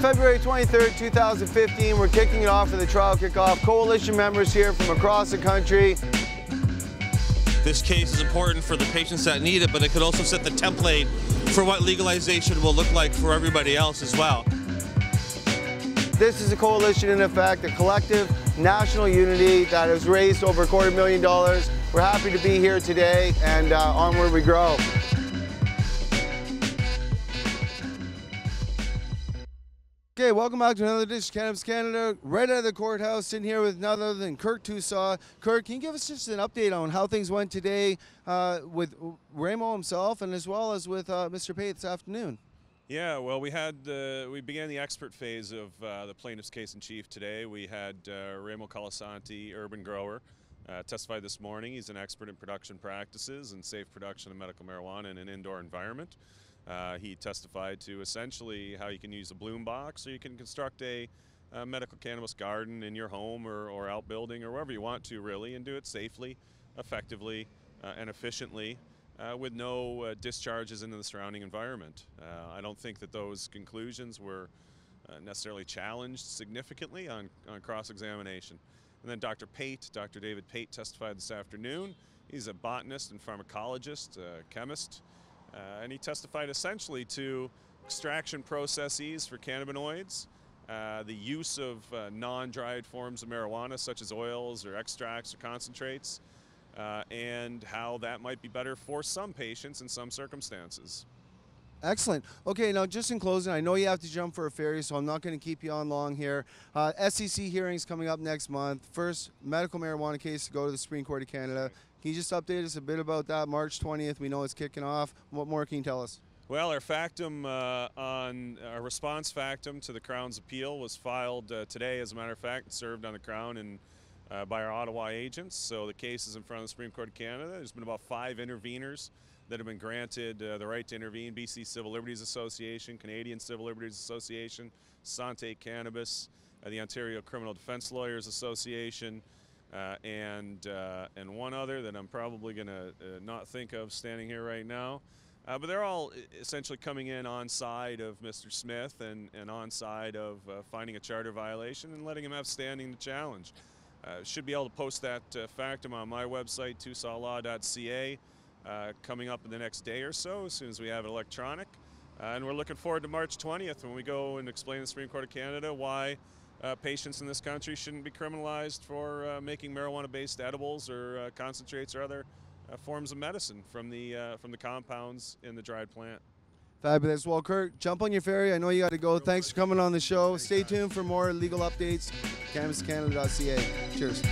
February 23rd, 2015, we're kicking it off for the trial kickoff. Coalition members here from across the country. This case is important for the patients that need it, but it could also set the template for what legalization will look like for everybody else as well. This is a coalition in effect, a collective national unity that has raised over $250,000. We're happy to be here today, and onward we grow. Okay, welcome back to another edition of Cannabis Canada. Right out of the courthouse, sitting here with none other than Kirk Tousaw. Kirk, can you give us just an update on how things went today with Ramo himself and as well as with Mr. Pate this afternoon? Yeah, well, we began the expert phase of the plaintiff's case in chief today. We had Ramo Colasanti, urban grower, testified this morning. He's an expert in production practices and safe production of medical marijuana in an indoor environment. He testified to essentially how you can use a bloom box, or you can construct a medical cannabis garden in your home or outbuilding or wherever you want to, really, and do it safely, effectively, and efficiently with no discharges into the surrounding environment. I don't think that those conclusions were necessarily challenged significantly on cross-examination. And then Dr. David Pate testified this afternoon. He's a botanist and pharmacologist, chemist. And he testified essentially to extraction processes for cannabinoids, the use of non-dried forms of marijuana such as oils or extracts or concentrates, and how that might be better for some patients in some circumstances. Excellent. Okay, now just in closing, I know you have to jump for a ferry, so I'm not going to keep you on long here. SEC hearings coming up next month. First medical marijuana case to go to the Supreme Court of Canada. Can you just update us a bit about that? March 20th, we know it's kicking off. What more can you tell us? Well, our factum our response factum to the Crown's appeal was filed today, as a matter of fact, served on the Crown and by our Ottawa agents. So the case is in front of the Supreme Court of Canada. There's been about 5 interveners that have been granted the right to intervene: BC Civil Liberties Association, Canadian Civil Liberties Association, Cannabis, the Ontario Criminal Defence Lawyers Association, and one other that I'm probably going to not think of standing here right now. But they're all essentially coming in on side of Mr. Smith and on side of finding a charter violation and letting him have standing to challenge. Should be able to post that factum on my website, ToussawLaw.ca, coming up in the next day or so, as soon as we have it electronic. And we're looking forward to March 20th when we go and explain to the Supreme Court of Canada why patients in this country shouldn't be criminalized for making marijuana-based edibles or concentrates or other forms of medicine from the compounds in the dried plant. Fabulous. Well, Kirk, jump on your ferry. I know you got to go. Thanks for coming on the show. Stay tuned for more legal updates. CannabisCanada.ca. Cheers.